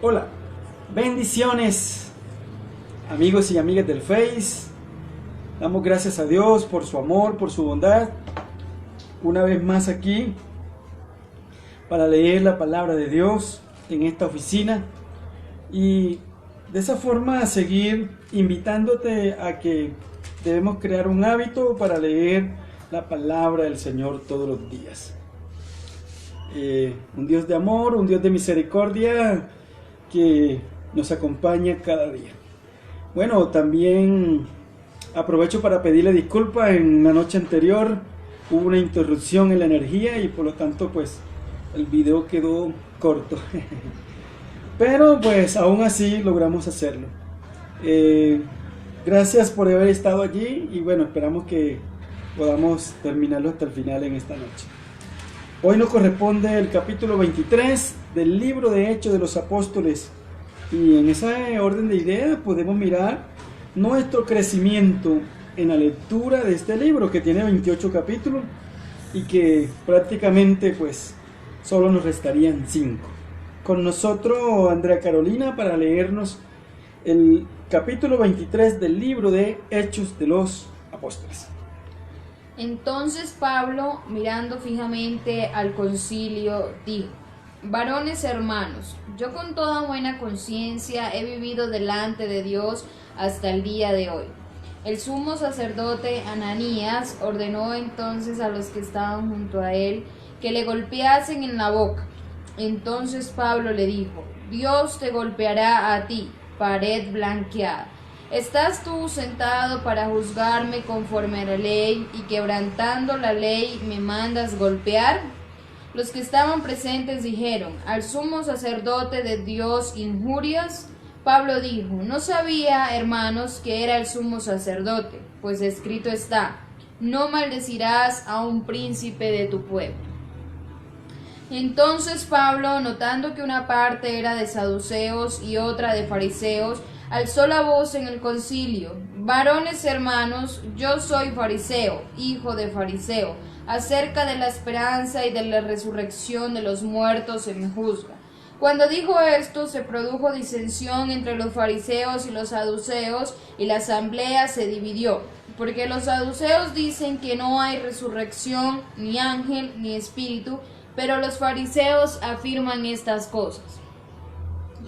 Hola, bendiciones amigos y amigas del Face. Damos gracias a Dios por su amor, por su bondad. Una vez más aquí para leer la palabra de Dios en esta oficina y de esa forma seguir invitándote a que debemos crear un hábito para leer la palabra del Señor todos los días. Un Dios de amor, un Dios de misericordia que nos acompaña cada día. Bueno, también aprovecho para pedirle disculpas. En la noche anterior hubo una interrupción en la energía y por lo tanto pues el video quedó corto. Pero pues aún así logramos hacerlo. Gracias por haber estado allí y bueno, esperamos que podamos terminarlo hasta el final en esta noche. Hoy nos corresponde el capítulo 23 del libro de Hechos de los Apóstoles y en ese orden de ideas podemos mirar nuestro crecimiento en la lectura de este libro que tiene 28 capítulos y que prácticamente pues solo nos restarían 5. Con nosotros Andrea Carolina para leernos el capítulo 23 del libro de Hechos de los Apóstoles. Entonces Pablo, mirando fijamente al concilio, dijo: Varones hermanos, yo con toda buena conciencia he vivido delante de Dios hasta el día de hoy. El sumo sacerdote Ananías ordenó entonces a los que estaban junto a él que le golpeasen en la boca. Entonces Pablo le dijo: Dios te golpeará a ti, pared blanqueada. ¿Estás tú sentado para juzgarme conforme a la ley y quebrantando la ley me mandas golpear? Los que estaban presentes dijeron: ¿Al sumo sacerdote de Dios injurias? Pablo dijo: No sabía, hermanos, que era el sumo sacerdote, pues escrito está: No maldecirás a un príncipe de tu pueblo. Entonces Pablo, notando que una parte era de saduceos y otra de fariseos, alzó la voz en el concilio: Varones hermanos, yo soy fariseo, hijo de fariseo. Acerca de la esperanza y de la resurrección de los muertos se me juzga. Cuando dijo esto, se produjo disensión entre los fariseos y los saduceos, y la asamblea se dividió, porque los saduceos dicen que no hay resurrección, ni ángel, ni espíritu, pero los fariseos afirman estas cosas.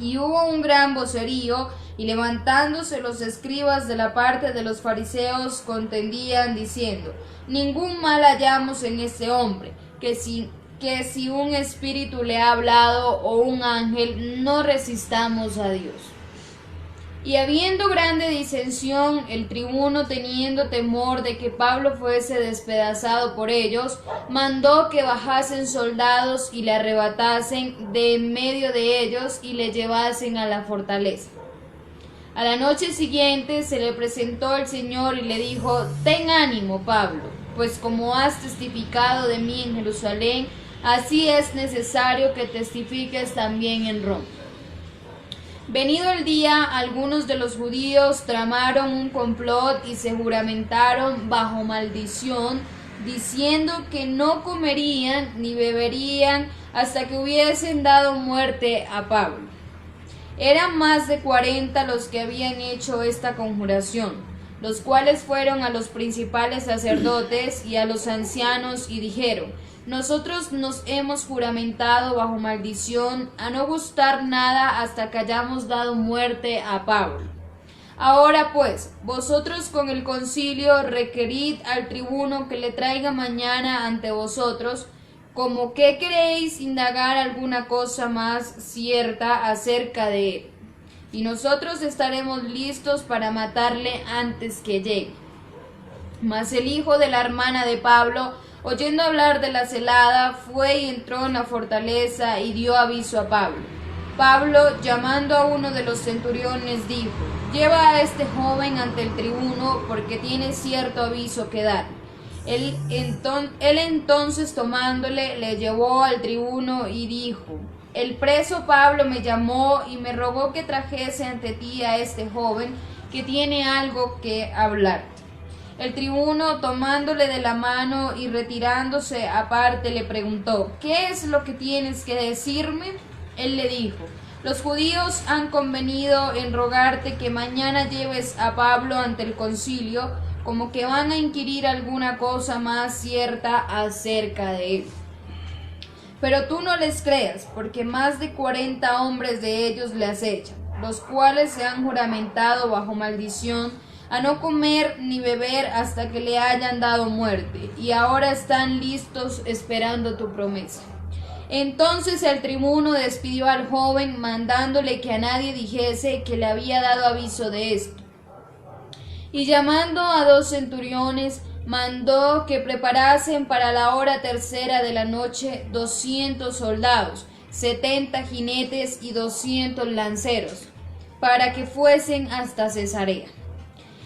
Y hubo un gran vocerío, y levantándose los escribas de la parte de los fariseos contendían diciendo: Ningún mal hallamos en este hombre, que si un espíritu le ha hablado o un ángel, no resistamos a Dios. Y habiendo grande disensión, el tribuno, teniendo temor de que Pablo fuese despedazado por ellos, mandó que bajasen soldados y le arrebatasen de en medio de ellos y le llevasen a la fortaleza. A la noche siguiente se le presentó el Señor y le dijo: Ten ánimo, Pablo, pues como has testificado de mí en Jerusalén, así es necesario que testifiques también en Roma. Venido el día, algunos de los judíos tramaron un complot y se juramentaron bajo maldición, diciendo que no comerían ni beberían hasta que hubiesen dado muerte a Pablo. Eran más de 40 los que habían hecho esta conjuración, los cuales fueron a los principales sacerdotes y a los ancianos y dijeron: Nosotros nos hemos juramentado bajo maldición a no gustar nada hasta que hayamos dado muerte a Pablo. Ahora pues, vosotros con el concilio requerid al tribuno que le traiga mañana ante vosotros, como que queréis indagar alguna cosa más cierta acerca de él, y nosotros estaremos listos para matarle antes que llegue. Mas el hijo de la hermana de Pablo, oyendo hablar de la celada, fue y entró en la fortaleza y dio aviso a Pablo. Pablo, llamando a uno de los centuriones, dijo: Lleva a este joven ante el tribuno, porque tiene cierto aviso que dar. Él entonces tomándole, le llevó al tribuno y dijo: El preso Pablo me llamó y me rogó que trajese ante ti a este joven, que tiene algo que hablar. El tribuno, tomándole de la mano y retirándose aparte, le preguntó: ¿Qué es lo que tienes que decirme? Él le dijo: Los judíos han convenido en rogarte que mañana lleves a Pablo ante el concilio, como que van a inquirir alguna cosa más cierta acerca de él. Pero tú no les creas, porque más de 40 hombres de ellos le acechan, los cuales se han juramentado bajo maldición a no comer ni beber hasta que le hayan dado muerte, y ahora están listos esperando tu promesa. Entonces el tribuno despidió al joven, mandándole que a nadie dijese que le había dado aviso de esto. Y llamando a 2 centuriones, mandó que preparasen para la hora tercera de la noche 200 soldados, 70 jinetes y 200 lanceros, para que fuesen hasta Cesarea.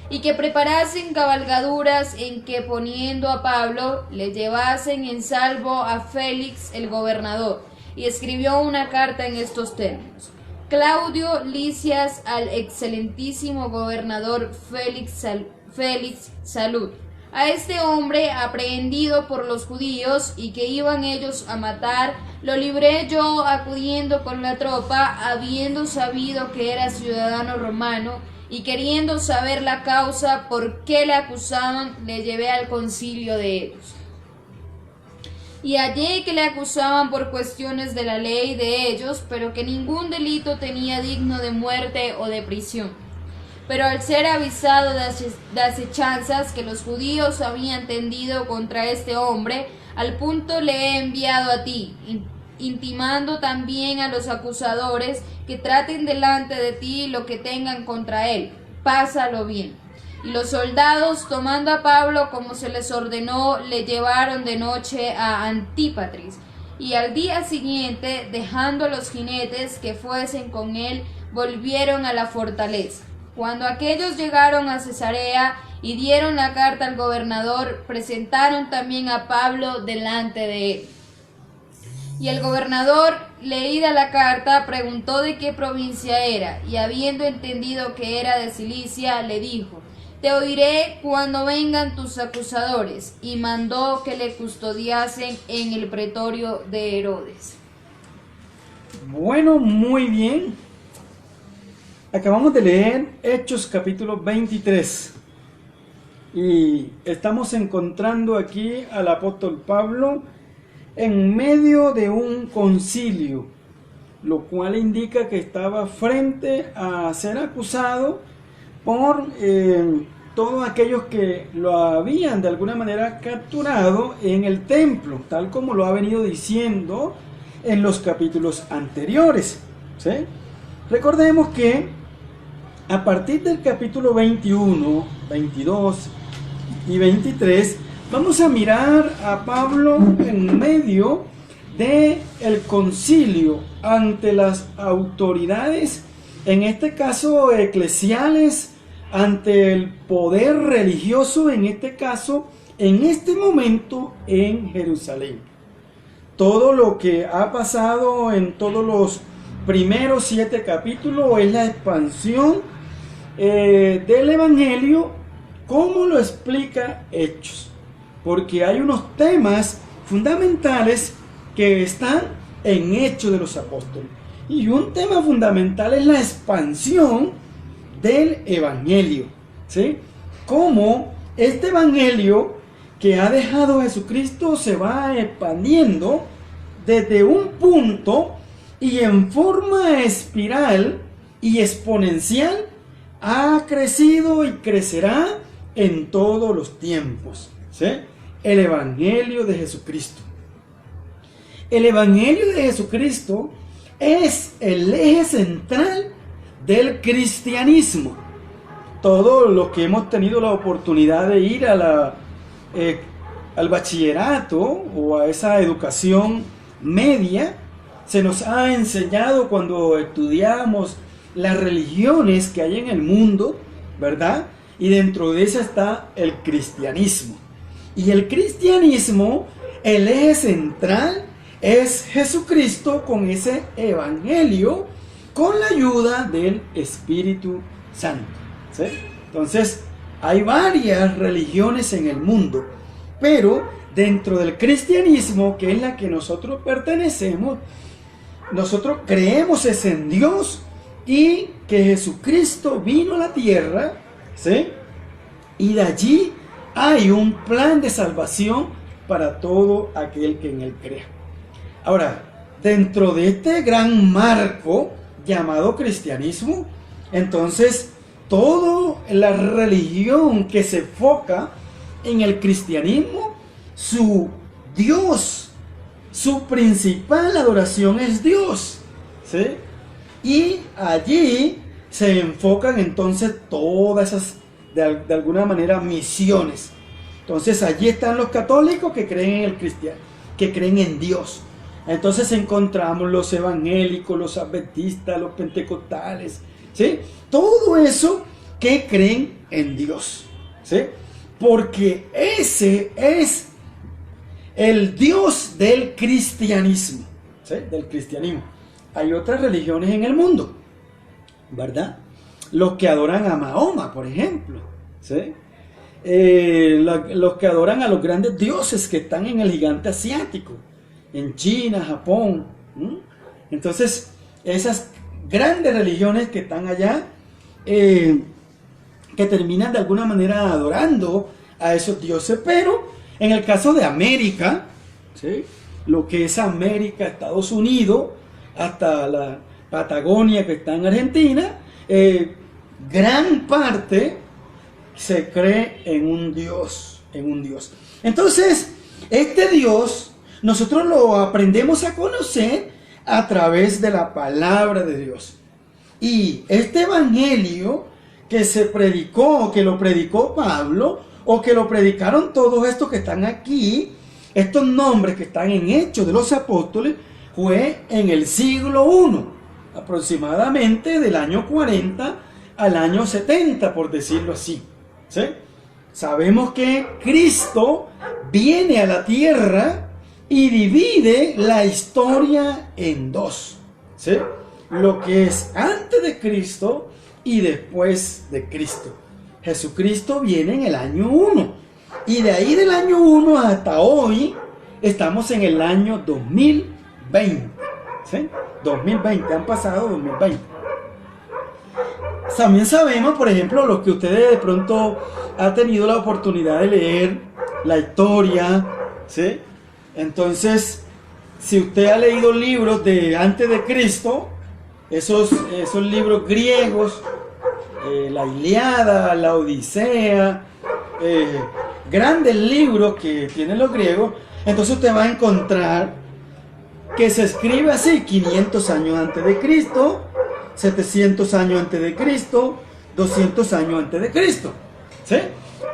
Y que preparasen cabalgaduras en que, poniendo a Pablo, le llevasen en salvo a Félix el gobernador. Y escribió una carta en estos términos: Claudio Lisias al excelentísimo gobernador Félix, salud. A este hombre aprehendido por los judíos y que iban ellos a matar, lo libré yo acudiendo con la tropa, habiendo sabido que era ciudadano romano, y queriendo saber la causa por qué le acusaban, le llevé al concilio de ellos. Y hallé que le acusaban por cuestiones de la ley de ellos, pero que ningún delito tenía digno de muerte o de prisión. Pero al ser avisado de acechanzas que los judíos habían tendido contra este hombre, al punto le he enviado a ti, intimando también a los acusadores que traten delante de ti lo que tengan contra él. Pásalo bien. Y los soldados, tomando a Pablo como se les ordenó, le llevaron de noche a Antípatris. Y al día siguiente, dejando a los jinetes que fuesen con él, volvieron a la fortaleza. Cuando aquellos llegaron a Cesarea y dieron la carta al gobernador, presentaron también a Pablo delante de él. Y el gobernador, leída la carta, preguntó de qué provincia era, y habiendo entendido que era de Cilicia, le dijo: Te oiré cuando vengan tus acusadores, y mandó que le custodiasen en el pretorio de Herodes. Bueno, muy bien. Acabamos de leer Hechos capítulo 23 y estamos encontrando aquí al apóstol Pablo en medio de un concilio, lo cual indica que estaba frente a ser acusado por todos aquellos que lo habían de alguna manera capturado en el templo, tal como lo ha venido diciendo en los capítulos anteriores, ¿sí? Recordemos que a partir del capítulo 21, 22 y 23, vamos a mirar a Pablo en medio del concilio ante las autoridades, en este caso eclesiales, ante el poder religioso, en este caso, en este momento en Jerusalén. Todo lo que ha pasado en todos los primeros 7 capítulos es la expansión del Evangelio, como lo explica Hechos, porque hay unos temas fundamentales que están en Hechos de los Apóstoles, y un tema fundamental es la expansión del Evangelio, ¿sí? Cómo este Evangelio que ha dejado Jesucristo se va expandiendo desde un punto y en forma espiral y exponencial ha crecido y crecerá en todos los tiempos, ¿sí? El Evangelio de Jesucristo. El Evangelio de Jesucristo es el eje central del cristianismo. Todos los que hemos tenido la oportunidad de ir a al bachillerato o a esa educación media, se nos ha enseñado cuando estudiamos las religiones que hay en el mundo, ¿verdad? Y dentro de esa está el cristianismo. Y el cristianismo, el eje central es Jesucristo con ese evangelio, con la ayuda del Espíritu Santo, ¿sí? Entonces, hay varias religiones en el mundo, pero dentro del cristianismo, que es la que nosotros pertenecemos, nosotros creemos es en Dios y que Jesucristo vino a la tierra, ¿sí? Y de allí hay un plan de salvación para todo aquel que en él crea. Ahora, dentro de este gran marco llamado cristianismo, entonces toda la religión que se enfoca en el cristianismo, su Dios, su principal adoración es Dios, ¿sí? Y allí se enfocan entonces todas esas, de alguna manera, misiones. Entonces allí están los católicos que creen en el cristiano, que creen en Dios. Entonces encontramos los evangélicos, los adventistas, los pentecostales, ¿sí? Todo eso que creen en Dios, ¿sí? Porque ese es el Dios del cristianismo, ¿sí? Del cristianismo. Hay otras religiones en el mundo, ¿verdad? Los que adoran a Mahoma, por ejemplo, ¿sí? Los que adoran a los grandes dioses que están en el gigante asiático, en China, Japón. Entonces, esas grandes religiones que están allá, que terminan de alguna manera adorando a esos dioses. Pero en el caso de América, ¿sí? Lo que es América, Estados Unidos, hasta la Patagonia que está en Argentina, gran parte se cree en un Dios, Entonces, este Dios nosotros lo aprendemos a conocer a través de la palabra de Dios. Y este evangelio que se predicó, que lo predicó Pablo, o que lo predicaron todos estos que están aquí, estos nombres que están en Hechos de los Apóstoles, fue en el siglo I, aproximadamente del año 40 al año 70, por decirlo así, ¿sí? Sabemos que Cristo viene a la tierra y divide la historia en dos, ¿sí? Lo que es antes de Cristo y después de Cristo. Jesucristo viene en el año 1 y de ahí del año 1 hasta hoy estamos en el año 2020, ¿sí? 2020, han pasado 2020. También sabemos, por ejemplo, los que ustedes de pronto han tenido la oportunidad de leer la historia, ¿sí? Entonces, si usted ha leído libros de antes de Cristo, esos libros griegos, la Ilíada, la Odisea, grandes libros que tienen los griegos, entonces usted va a encontrar que se escribe así: 500 años antes de Cristo, 700 años antes de Cristo, 200 años antes de Cristo, ¿sí?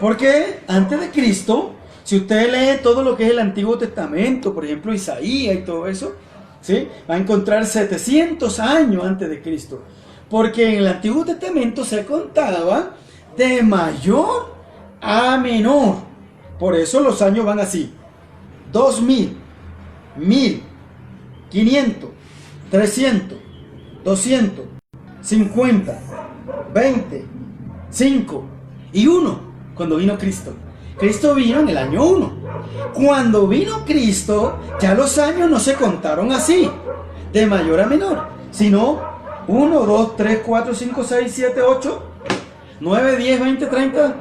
Porque antes de Cristo, si usted lee todo lo que es el Antiguo Testamento, por ejemplo Isaías y todo eso, ¿sí? Va a encontrar 700 años antes de Cristo. Porque en el Antiguo Testamento se contaba de mayor a menor. Por eso los años van así: 2000, 1000, 500, 300, 200, 50, 20, 5 y 1, cuando vino Cristo. Cristo vino en el año 1. Cuando vino Cristo, ya los años no se contaron así, de mayor a menor, sino 1, 2, 3, 4, 5, 6, 7, 8, 9, 10, 20, 30,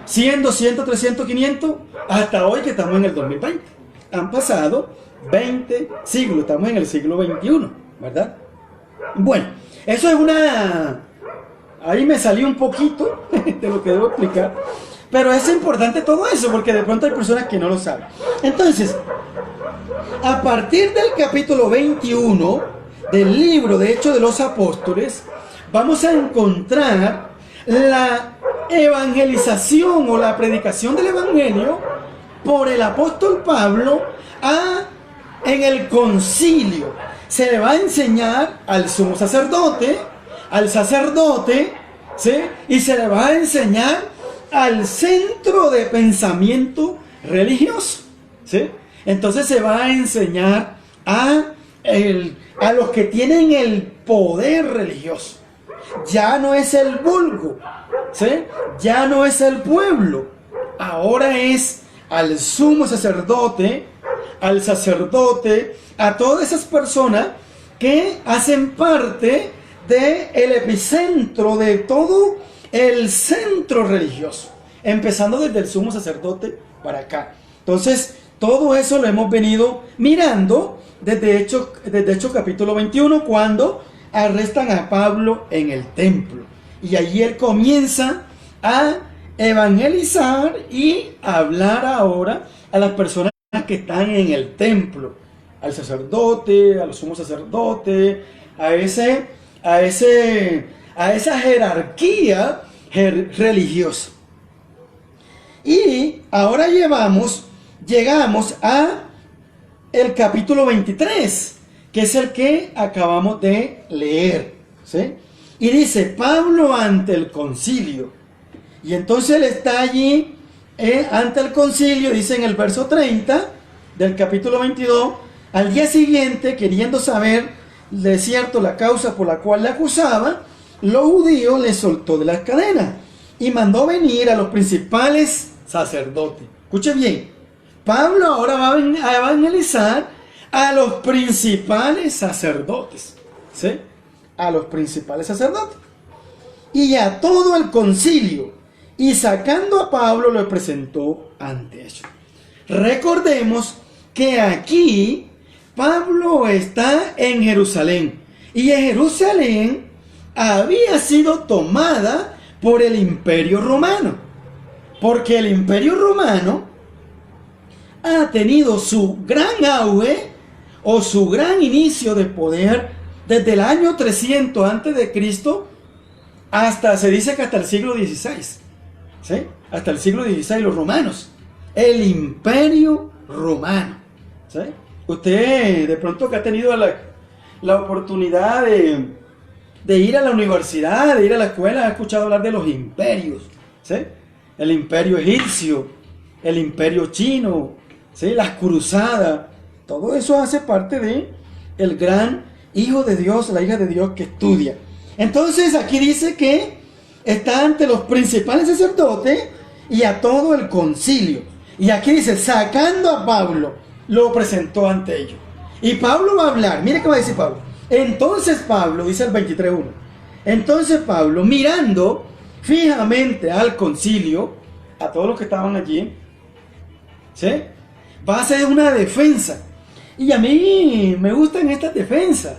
100, 200, 300, 500, hasta hoy que estamos en el 2020. Han pasado 20 siglos, estamos en el siglo XXI, ¿verdad? Bueno, eso es una... Ahí me salí un poquito de lo que debo explicar, pero es importante todo eso porque de pronto hay personas que no lo saben. Entonces, a partir del capítulo 21 del libro de Hechos de los Apóstoles, vamos a encontrar la evangelización o la predicación del evangelio por el apóstol Pablo en el concilio. Se le va a enseñar al sumo sacerdote, ¿sí? Y se le va a enseñar al centro de pensamiento religioso, ¿sí? Entonces se va a enseñar a los que tienen el poder religioso. Ya no es el vulgo, ¿sí? Ya no es el pueblo. Ahora es al sumo sacerdote, al sacerdote, a todas esas personas que hacen parte del epicentro de todo el centro religioso, empezando desde el sumo sacerdote para acá. Entonces, todo eso lo hemos venido mirando desde Hechos capítulo 21, cuando arrestan a Pablo en el templo. Y allí él comienza a evangelizar y a hablar ahora a las personas que están en el templo, al sacerdote, a los sumos sacerdotes, a esa jerarquía religiosa. Y ahora llegamos a el capítulo 23, que es el que acabamos de leer, ¿sí? Y dice, Pablo ante el concilio. Y entonces él está allí ante el concilio, dice en el verso 30 del capítulo 22, al día siguiente, queriendo saber de cierto la causa por la cual le acusaba, los judíos le soltó de las cadenas y mandó venir a los principales sacerdotes. Escuche bien, Pablo ahora va a evangelizar a los principales sacerdotes, ¿sí? A los principales sacerdotes y a todo el concilio, y sacando a Pablo lo presentó ante ellos. Recordemos que aquí Pablo está en Jerusalén, y en Jerusalén había sido tomada por el Imperio Romano, porque el Imperio Romano ha tenido su gran auge o su gran inicio de poder desde el año 300 antes de Cristo hasta, se dice que hasta el siglo XVI, ¿sí? Hasta el siglo XVI, los romanos, el Imperio Romano, ¿sí? Usted de pronto que ha tenido la oportunidad de ir a la universidad, de ir a la escuela, ha escuchado hablar de los imperios, ¿sí? El imperio egipcio, el imperio chino, ¿sí? Las cruzadas, todo eso hace parte de el gran hijo de Dios, la hija de Dios que estudia. Entonces aquí dice que está ante los principales sacerdotes y a todo el concilio. Y aquí dice, sacando a Pablo, lo presentó ante ellos. Y Pablo va a hablar, mire qué va a decir Pablo. Entonces Pablo, dice el 23:1, entonces Pablo, mirando fijamente al concilio, a todos los que estaban allí, ¿sí? Va a hacer una defensa. Y a mí me gustan estas defensas.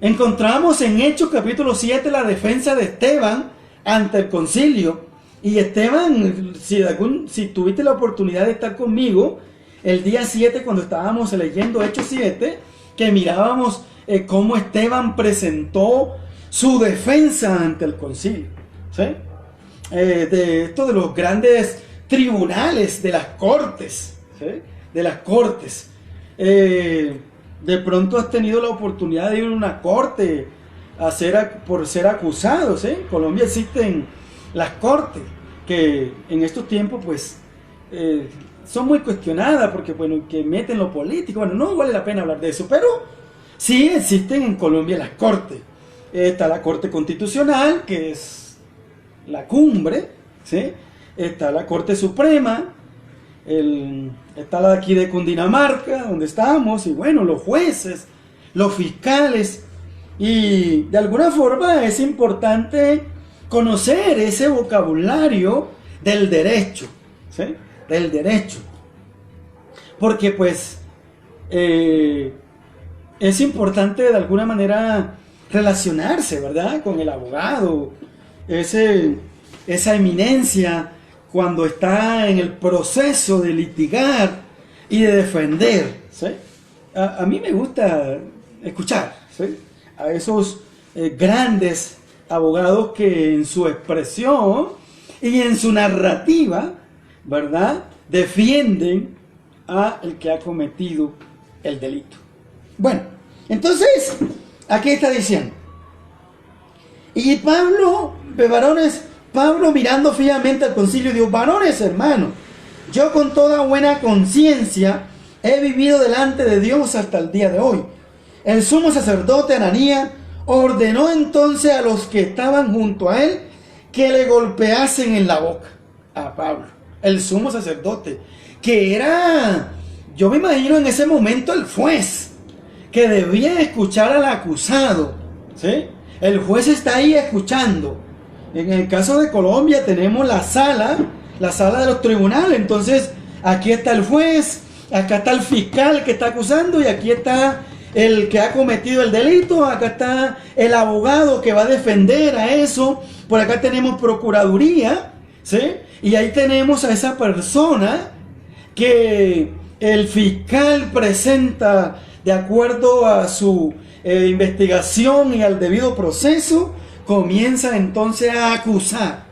Encontramos en Hechos capítulo 7 la defensa de Esteban ante el concilio. Y Esteban, si tuviste la oportunidad de estar conmigo el día 7 cuando estábamos leyendo Hechos 7, que mirábamos cómo Esteban presentó su defensa ante el concilio, ¿sí? De esto de los grandes tribunales, de las cortes, ¿sí? De las cortes. De pronto has tenido la oportunidad de ir a una corte por ser acusado, ¿sí? En Colombia existen las cortes que en estos tiempos pues son muy cuestionadas porque bueno, que meten lo político, bueno, no vale la pena hablar de eso, pero sí existen en Colombia las cortes. Está la Corte Constitucional, que es la cumbre, ¿sí? Está la Corte Suprema, está la de aquí de Cundinamarca, donde estamos, y bueno, los jueces, los fiscales, y de alguna forma es importante conocer ese vocabulario del derecho, ¿sí? Del derecho, porque pues es importante de alguna manera relacionarse, ¿verdad? Con el abogado, esa eminencia cuando está en el proceso de litigar y de defender, ¿sí? A mí me gusta escuchar, ¿sí? A esos grandes abogados que en su expresión y en su narrativa, ¿verdad?, defienden a el que ha cometido el delito. Bueno, entonces, aquí está diciendo, y Pablo, Pablo mirando fijamente al concilio dijo, varones hermanos, yo con toda buena conciencia he vivido delante de Dios hasta el día de hoy. El sumo sacerdote Ananías ordenó entonces a los que estaban junto a él que le golpeasen en la boca a Pablo, el sumo sacerdote, que era, yo me imagino en ese momento el juez, que debía escuchar al acusado, ¿sí? El juez está ahí escuchando. En el caso de Colombia tenemos la sala de los tribunales. Entonces, aquí está el juez, acá está el fiscal que está acusando y aquí está el que ha cometido el delito, acá está el abogado que va a defender a eso, por acá tenemos procuraduría, ¿sí? Y ahí tenemos a esa persona que el fiscal presenta de acuerdo a su investigación y al debido proceso, comienza entonces a acusar.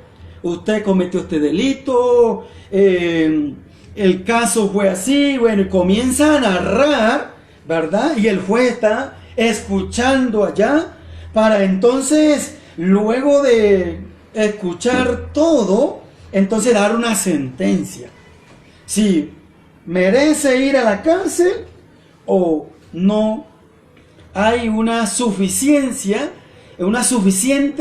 Usted cometió este delito, el caso fue así, bueno, y comienza a narrar, ¿verdad? Y el juez está escuchando allá para entonces, luego de escuchar todo, entonces dar una sentencia. Si merece ir a la cárcel o no hay una suficiente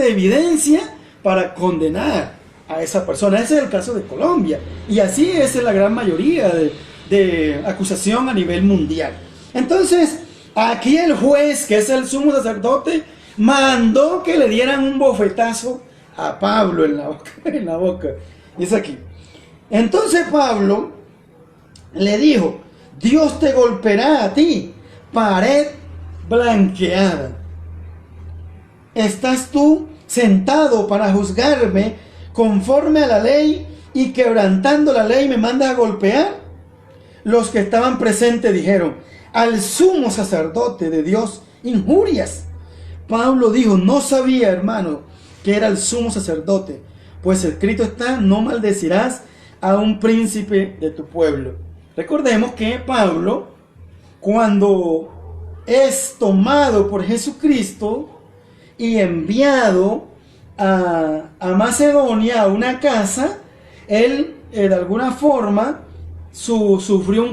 evidencia para condenar a esa persona. Ese es el caso de Colombia. Y así es la gran mayoría de acusación a nivel mundial. Entonces, aquí el juez, que es el sumo sacerdote, mandó que le dieran un bofetazo a Pablo en la boca. Es aquí. Entonces Pablo le dijo: Dios te golpeará a ti, pared blanqueada. ¿Estás tú sentado para juzgarme conforme a la ley y quebrantando la ley me mandas a golpear? Los que estaban presentes dijeron: al sumo sacerdote de Dios injurias. Pablo dijo: no sabía, hermano, que era el sumo sacerdote, pues escrito está: no maldecirás a un príncipe de tu pueblo. Recordemos que Pablo, cuando es tomado por Jesucristo y enviado a Macedonia, a una casa, él de alguna forma sufrió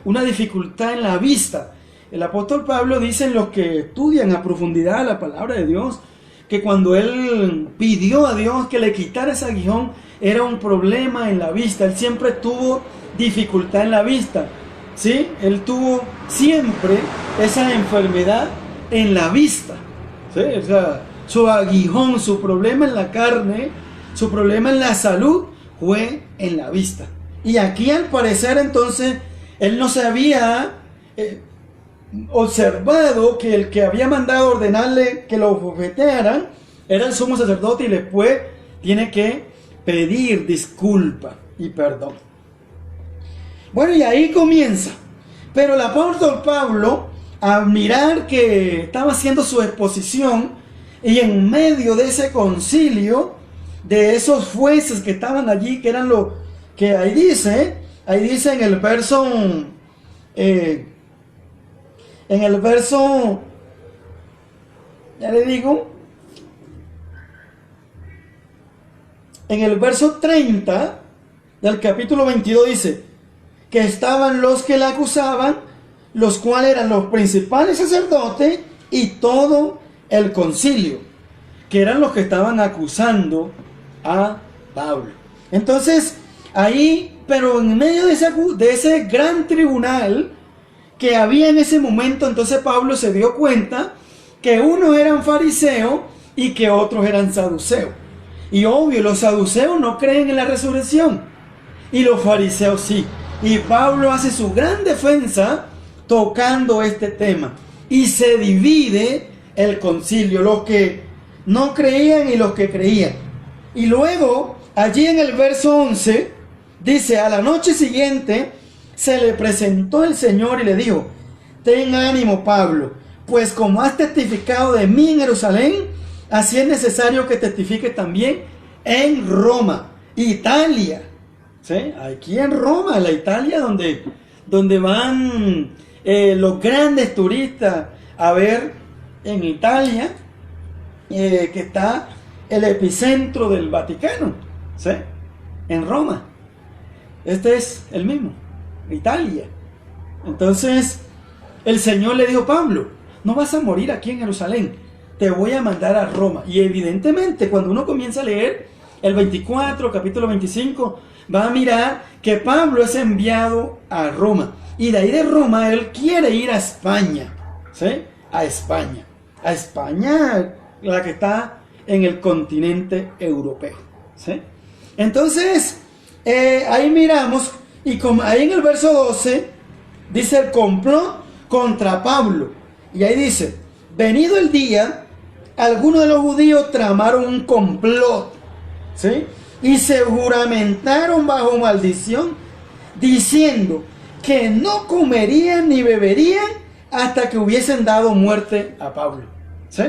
una dificultad en la vista. El apóstol Pablo dice, en los que estudian a profundidad la palabra de Dios, que cuando él pidió a Dios que le quitara ese aguijón, era un problema en la vista. Él siempre tuvo dificultad en la vista, ¿sí? Él tuvo siempre esa enfermedad en la vista, ¿sí? O sea, su aguijón, su problema en la carne, su problema en la salud fue en la vista. Y aquí, al parecer, entonces, él no se había observado que el que había mandado ordenarle que lo bofetearan era el sumo sacerdote, y después tiene que pedir disculpa y perdón. Bueno, y ahí comienza. Pero el apóstol Pablo, al mirar que estaba haciendo su exposición, y en medio de ese concilio, de esos jueces que estaban allí, que eran los que ahí dice en el verso, ya le digo, en el verso 30 del capítulo 22 dice que estaban los que la acusaban, los cuales eran los principales sacerdotes y todo el concilio, que eran los que estaban acusando a Pablo. Entonces, ahí, pero en medio de ese gran tribunal que había en ese momento, entonces Pablo se dio cuenta que unos eran fariseos y que otros eran saduceos. Y obvio, los saduceos no creen en la resurrección y los fariseos sí. Y Pablo hace su gran defensa tocando este tema. Y se divide el concilio, los que no creían y los que creían. Y luego, allí en el verso 11, dice: a la noche siguiente se le presentó el Señor y le dijo: ten ánimo, Pablo, pues como has testificado de mí en Jerusalén, así es necesario que testifiques también en Roma, Italia. ¿Sí? Aquí en Roma, la Italia donde van los grandes turistas a ver en Italia, que está el epicentro del Vaticano, ¿sí? En Roma. Este es el mismo, Italia. Entonces el Señor le dijo: Pablo, no vas a morir aquí en Jerusalén, te voy a mandar a Roma. Y evidentemente, cuando uno comienza a leer el 24, capítulo 25, va a mirar que Pablo es enviado a Roma. Y de ahí de Roma él quiere ir a España, ¿sí? A España, la que está en el continente europeo, ¿sí? Entonces, ahí miramos, y como ahí en el verso 12, dice el complot contra Pablo. Y ahí dice, venido el día, algunos de los judíos tramaron un complot, ¿sí? Y se juramentaron bajo maldición, diciendo que no comerían ni beberían hasta que hubiesen dado muerte a Pablo, ¿sí?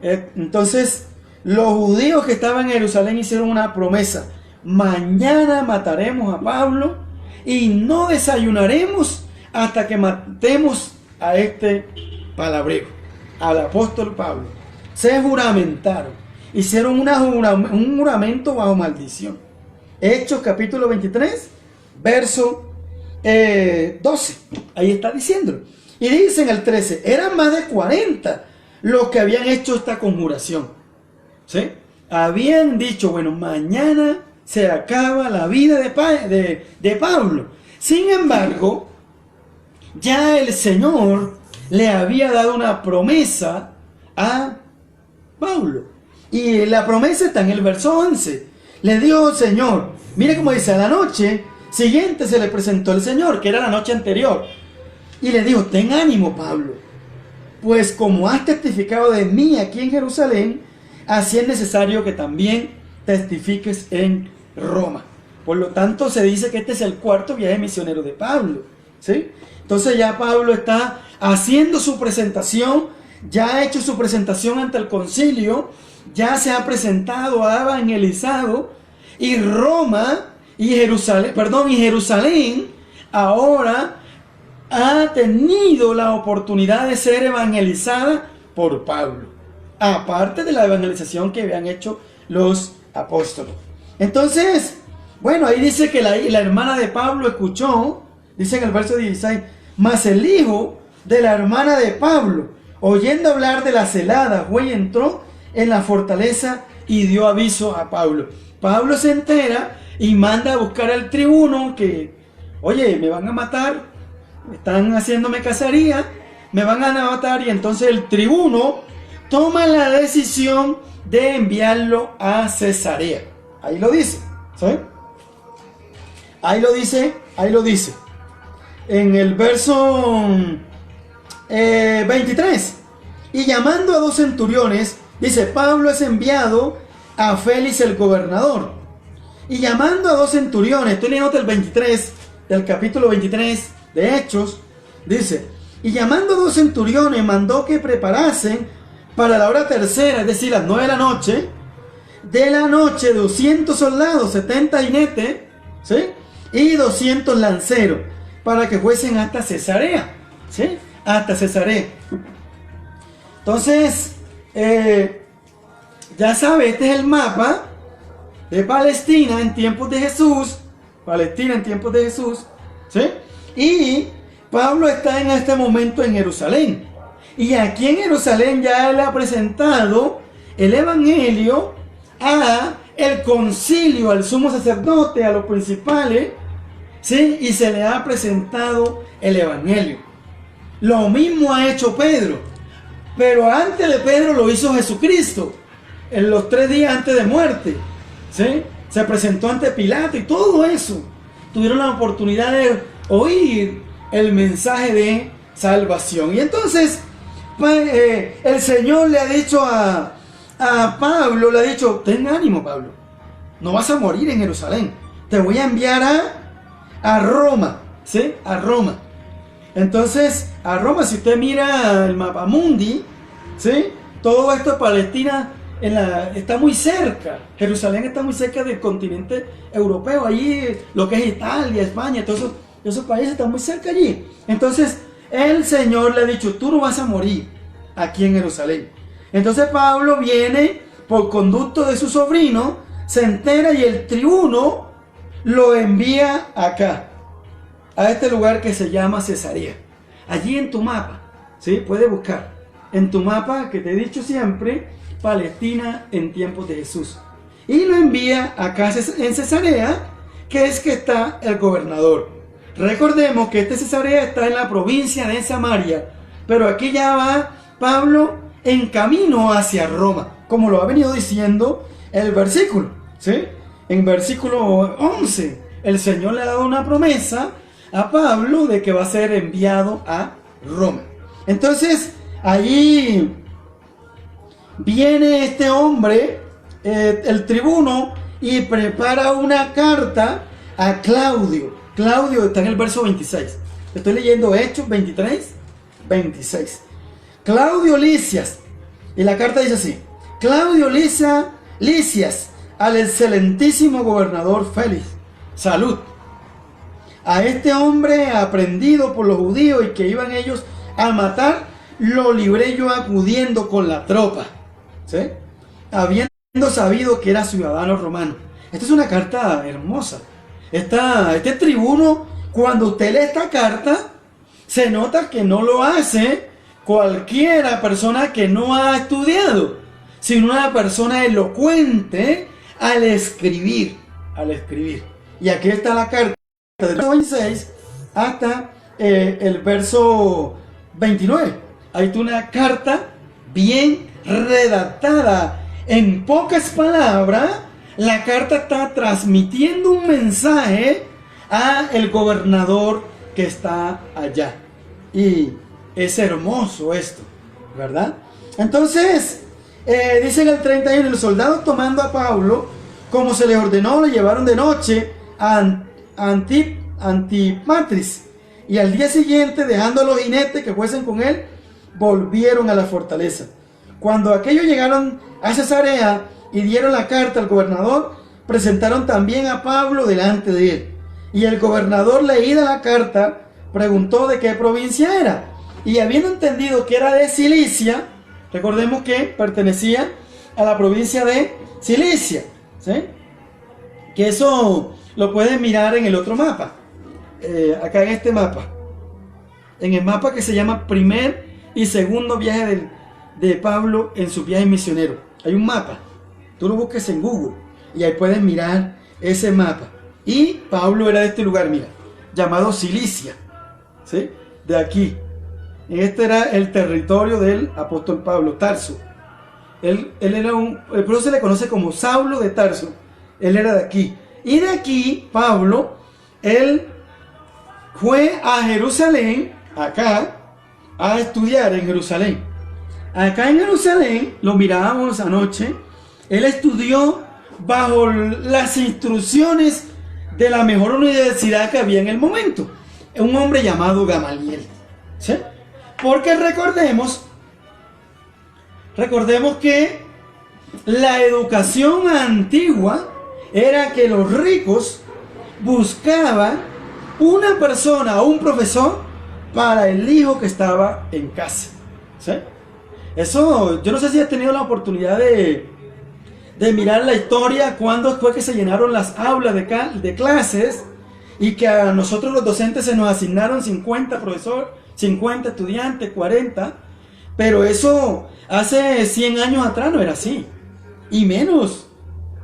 Entonces, los judíos que estaban en Jerusalén hicieron una promesa: mañana mataremos a Pablo y no desayunaremos hasta que matemos a este palabrero, al apóstol Pablo. Se juramentaron, hicieron un juramento bajo maldición. Hechos capítulo 23, verso 12, ahí está diciéndolo. Y dice en el 13, eran más de 40 los que habían hecho esta conjuración, ¿sí? Habían dicho, bueno, mañana se acaba la vida de Pablo. Sin embargo, ya el Señor le había dado una promesa a Pablo. Y la promesa está en el verso 11. Le dijo: Señor, mire cómo dice, a la noche siguiente se le presentó el Señor, que era la noche anterior, y le dijo: ten ánimo, Pablo, pues como has testificado de mí aquí en Jerusalén, así es necesario que también testifiques en Roma. Por lo tanto, se dice que este es el cuarto viaje misionero de Pablo, ¿sí? Entonces ya Pablo está haciendo su presentación, ya ha hecho su presentación ante el concilio, ya se ha presentado, ha evangelizado, y Jerusalén ahora ha tenido la oportunidad de ser evangelizada por Pablo, aparte de la evangelización que habían hecho los apóstoles. Entonces, bueno, ahí dice que la hermana de Pablo escuchó, dice en el verso 16, mas el hijo de la hermana de Pablo, oyendo hablar de la celada, fue y entró en la fortaleza y dio aviso a Pablo. Pablo se entera y manda a buscar al tribuno que, oye, me van a matar, están haciéndome cacería, me van a matar. Y entonces el tribuno toma la decisión de enviarlo a Cesarea. Ahí lo dice, ¿sí? Ahí lo dice. En el verso 23. Y llamando a 2 centuriones, dice: Pablo es enviado a Félix el gobernador. Y llamando a 2 centuriones, tú le notas el 23 del capítulo 23 de Hechos, dice: y llamando a 2 centuriones, mandó que preparasen para la hora tercera, es decir, las 9 de la noche, 200 soldados, 70 jinetes, ¿sí? Y 200 lanceros, para que fuesen hasta Cesarea, ¿sí? Hasta Cesarea. Entonces, ya sabe, este es el mapa de Palestina en tiempos de Jesús. ¿Sí? Y Pablo está en este momento en Jerusalén. Y aquí en Jerusalén ya él ha presentado el evangelio a el concilio, al sumo sacerdote, a los principales, ¿sí? Y se le ha presentado el evangelio. Lo mismo ha hecho Pedro, pero antes de Pedro lo hizo Jesucristo, en los 3 días antes de muerte, ¿sí? Se presentó ante Pilato y todo eso. Tuvieron la oportunidad de oír el mensaje de salvación. Y entonces el Señor le ha dicho a Pablo, le ha dicho: ten ánimo, Pablo, no vas a morir en Jerusalén, te voy a enviar a Roma, ¿sí? A Roma. Entonces, a Roma, si usted mira el mapa mundi, ¿sí? Todo esto de Palestina está muy cerca. Jerusalén está muy cerca del continente europeo. Allí lo que es Italia, España, todos esos países están muy cerca allí. Entonces el Señor le ha dicho: tú no vas a morir aquí en Jerusalén. Entonces Pablo viene por conducto de su sobrino, se entera, y el tribuno lo envía acá, a este lugar que se llama Cesarea. Allí en tu mapa, ¿sí? Puedes buscar en tu mapa, que te he dicho siempre, Palestina en tiempos de Jesús. Y lo envía acá en Cesarea, que es que está el gobernador. Recordemos que Cesarea está en la provincia de Samaria, pero aquí ya va Pablo en camino hacia Roma, como lo ha venido diciendo el versículo, ¿sí? En versículo 11, el Señor le ha dado una promesa a Pablo de que va a ser enviado a Roma. Entonces, allí viene este hombre, el tribuno, y prepara una carta a Claudio. Claudio está en el verso 26. Estoy leyendo Hechos 23, 26. Claudio Lisias. Y la carta dice así: Claudio Lisias, al excelentísimo gobernador Félix, salud. A este hombre aprendido por los judíos y que iban ellos a matar, lo libré yo acudiendo con la tropa, ¿sí? Habiendo sabido que era ciudadano romano. Esta es una carta hermosa. Este tribuno, cuando usted lee esta carta, se nota que no lo hace cualquiera persona que no ha estudiado, sino una persona elocuente al escribir. Y aquí está la carta del verso 26 hasta el verso 29. Hay una carta bien redactada. En pocas palabras, la carta está transmitiendo un mensaje a el gobernador que está allá. Y es hermoso esto, ¿verdad? Entonces, dice en el 31, los soldados tomando a Pablo, como se les ordenó, lo llevaron de noche a Antipatris. Y al día siguiente, dejando a los jinetes que fuesen con él, volvieron a la fortaleza. Cuando aquellos llegaron a Cesarea y dieron la carta al gobernador, presentaron también a Pablo delante de él. Y el gobernador, leída la carta, preguntó de qué provincia era. Y habiendo entendido que era de Cilicia, recordemos que pertenecía a la provincia de Cilicia, ¿sí? Que eso lo pueden mirar en el otro mapa, acá en este mapa, en el mapa que se llama primer y segundo viaje de Pablo en su viaje misionero. Hay un mapa, tú lo busques en Google y ahí puedes mirar ese mapa. Y Pablo era de este lugar, mira, llamado Cilicia, ¿sí? De aquí. Este era el territorio del apóstol Pablo, Tarso. Él era por eso se le conoce como Saulo de Tarso. Él era de aquí. Y de aquí, Pablo, él fue a Jerusalén, acá, a estudiar en Jerusalén. Acá en Jerusalén, lo mirábamos anoche, él estudió bajo las instrucciones de la mejor universidad que había en el momento. Un hombre llamado Gamaliel, ¿sí? Porque recordemos que la educación antigua era que los ricos buscaban una persona o un profesor para el hijo que estaba en casa, ¿sí? Eso, yo no sé si has tenido la oportunidad de mirar la historia, cuando fue que se llenaron las aulas de clases y que a nosotros los docentes se nos asignaron 50 profesores, 50 estudiantes, 40, pero eso hace 100 años atrás no era así, y menos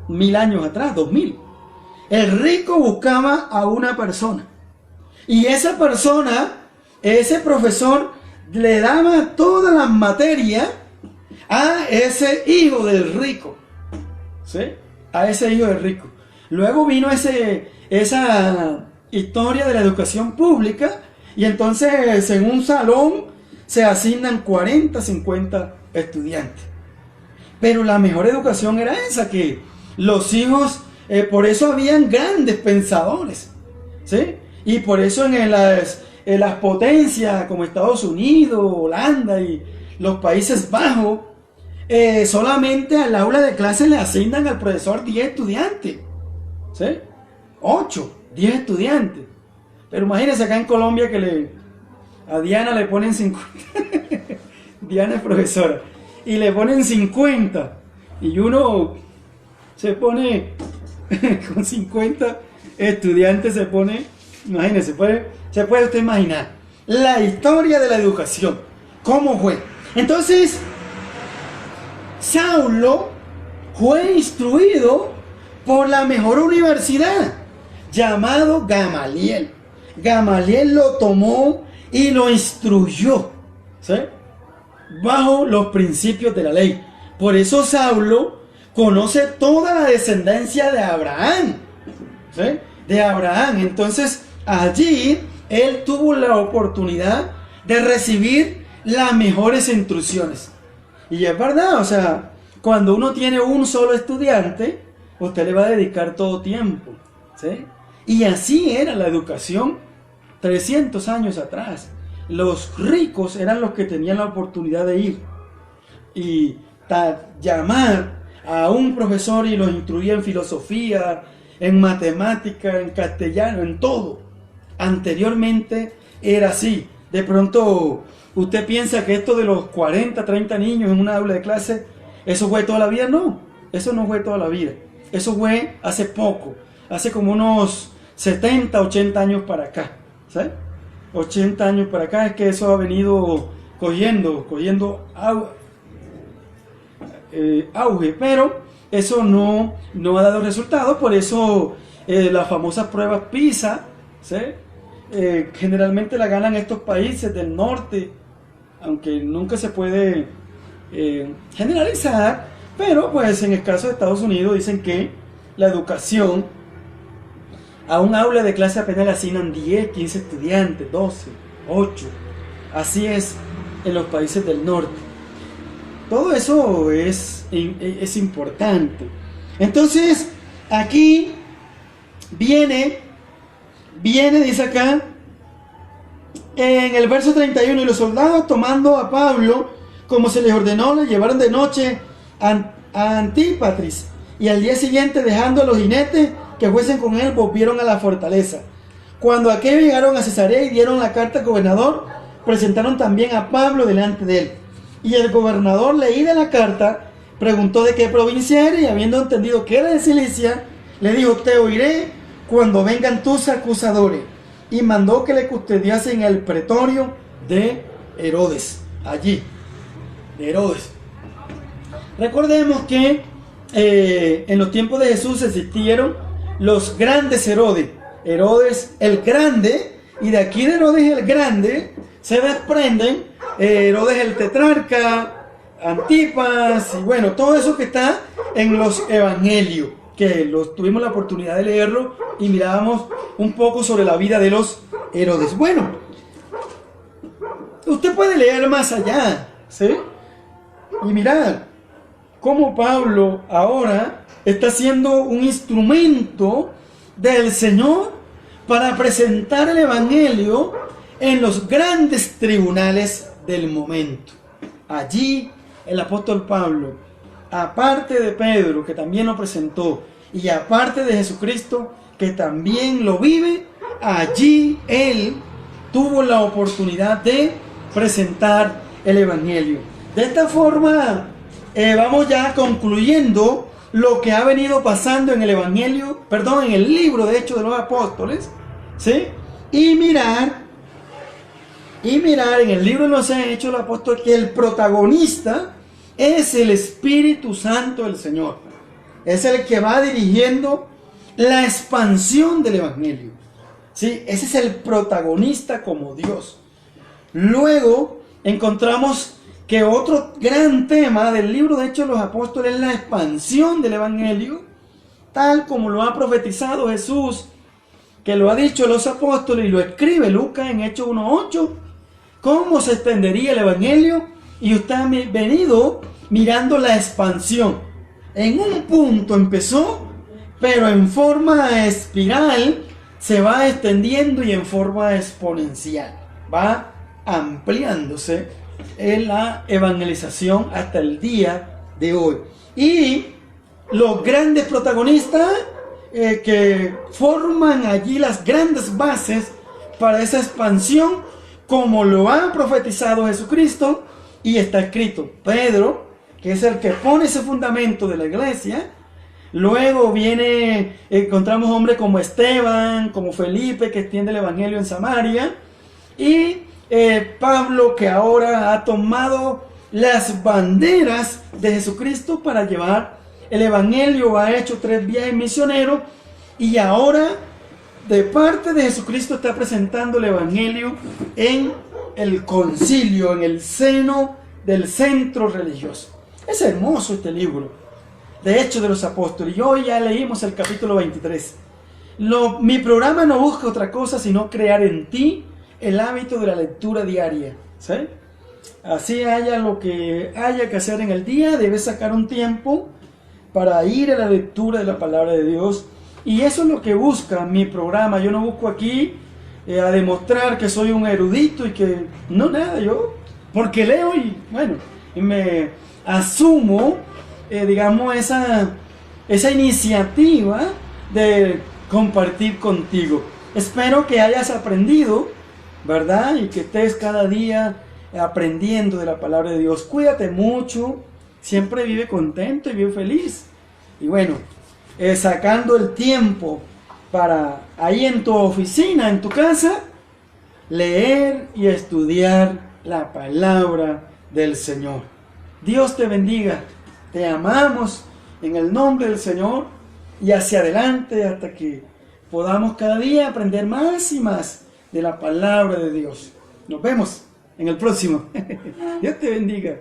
1000 años atrás, 2000. El rico buscaba a una persona, y esa persona, ese profesor, le daba todas las materias a ese hijo del rico, ¿sí? A ese hijo del rico. Luego vino esa historia de la educación pública, y entonces en un salón se asignan 40, 50 estudiantes. Pero la mejor educación era esa, que los hijos, por eso habían grandes pensadores, ¿sí? Y por eso en las potencias como Estados Unidos, Holanda y los Países Bajos, solamente al aula de clase le asignan al profesor 10 estudiantes, ¿sí? 8, 10 estudiantes. Pero imagínense acá en Colombia que a Diana le ponen 50. Diana es profesora. Y le ponen 50. Y uno se pone con 50 estudiantes, se pone, imagínense, se puede usted imaginar la historia de la educación, cómo fue. Entonces, Saulo fue instruido por la mejor universidad, llamado Gamaliel. Gamaliel lo tomó y lo instruyó, ¿sí?, bajo los principios de la ley. Por eso Saulo conoce toda la descendencia de Abraham, ¿sí?, de Abraham. Entonces allí él tuvo la oportunidad de recibir las mejores instrucciones. Y es verdad, o sea, cuando uno tiene un solo estudiante, usted le va a dedicar todo tiempo, ¿sí? Y así era la educación 300 años atrás. Los ricos eran los que tenían la oportunidad de ir y llamar a un profesor y los instruía en filosofía, en matemática, en castellano, en todo. Anteriormente era así. De pronto usted piensa que esto de los 40, 30 niños en una aula de clase, ¿eso fue toda la vida? No, eso no fue toda la vida. Eso fue hace poco, hace como unos 70, 80 años para acá, ¿sabes? 80 años para acá es que eso ha venido cogiendo auge, pero eso no ha dado resultado. Por eso las famosas pruebas PISA, ¿sí?, generalmente la ganan estos países del norte, aunque nunca se puede generalizar, pero pues en el caso de Estados Unidos dicen que la educación, a un aula de clase apenas le asignan 10, 15 estudiantes, 12, 8, así es en los países del norte. Todo eso es importante. Entonces aquí viene, dice acá, en el verso 31, y los soldados tomando a Pablo, como se les ordenó, le llevaron de noche a Antípatris, y al día siguiente, dejando a los jinetes que fuesen con él, volvieron a la fortaleza. Cuando aquellos llegaron a Cesarea y dieron la carta al gobernador, presentaron también a Pablo delante de él. Y el gobernador, leída la carta, preguntó de qué provincia era, y habiendo entendido que era de Cilicia, le dijo: te oiré cuando vengan tus acusadores. Y mandó que le custodiasen el pretorio de Herodes, allí, de Herodes. Recordemos que en los tiempos de Jesús existieron los grandes Herodes. Herodes el Grande, y de aquí de Herodes el Grande se desprenden Herodes el Tetrarca, Antipas, y bueno, todo eso que está en los evangelios, que tuvimos la oportunidad de leerlo y mirábamos un poco sobre la vida de los Herodes. Bueno, usted puede leer más allá, ¿sí?, y mirar cómo Pablo ahora está siendo un instrumento del Señor para presentar el evangelio en los grandes tribunales del momento. Allí el apóstol Pablo, aparte de Pedro, que también lo presentó, y aparte de Jesucristo, que también lo vive, allí él tuvo la oportunidad de presentar el evangelio. De esta forma vamos ya concluyendo lo que ha venido pasando en el evangelio, en el libro de Hechos de los Apóstoles, ¿sí? Y mirar en el libro de los Hechos de los Apóstoles que el protagonista es el Espíritu Santo del Señor. Es el que va dirigiendo la expansión del evangelio, ¿sí? Ese es el protagonista como Dios. Luego encontramos que otro gran tema del libro de Hechos de los Apóstoles es la expansión del evangelio, tal como lo ha profetizado Jesús, que lo ha dicho los apóstoles y lo escribe Lucas en Hechos 1:8, cómo se extendería el evangelio, y usted ha venido mirando la expansión. En un punto empezó, pero en forma espiral se va extendiendo y en forma exponencial va ampliándose en la evangelización hasta el día de hoy. Y los grandes protagonistas que forman allí las grandes bases para esa expansión, como lo ha profetizado Jesucristo, y está escrito. Pedro, que es el que pone ese fundamento de la iglesia. Luego encontramos hombres como Esteban, como Felipe, que extiende el evangelio en Samaria, y Pablo, que ahora ha tomado las banderas de Jesucristo para llevar el evangelio, ha hecho 3 viajes misioneros, y ahora de parte de Jesucristo está presentando el Evangelio en el concilio, en el seno del centro religioso. Es hermoso este libro, de Hechos de los Apóstoles. Y hoy ya leímos el capítulo 23. Mi programa no busca otra cosa sino crear en ti el hábito de la lectura diaria, ¿sí? Así haya lo que haya que hacer en el día, debes sacar un tiempo para ir a la lectura de la palabra de Dios. Y eso es lo que busca mi programa. Yo no busco aquí a demostrar que soy un erudito y que no nada, yo porque leo y bueno, y me asumo, digamos, esa iniciativa de compartir contigo. Espero que hayas aprendido, ¿verdad? Y que estés cada día aprendiendo de la palabra de Dios. Cuídate mucho, siempre vive contento y vive feliz. Y bueno, sacando el tiempo para ahí en tu oficina, en tu casa, leer y estudiar la palabra del Señor. Dios te bendiga, te amamos en el nombre del Señor y hacia adelante hasta que podamos cada día aprender más y más de la palabra de Dios. Nos vemos en el próximo. Dios te bendiga.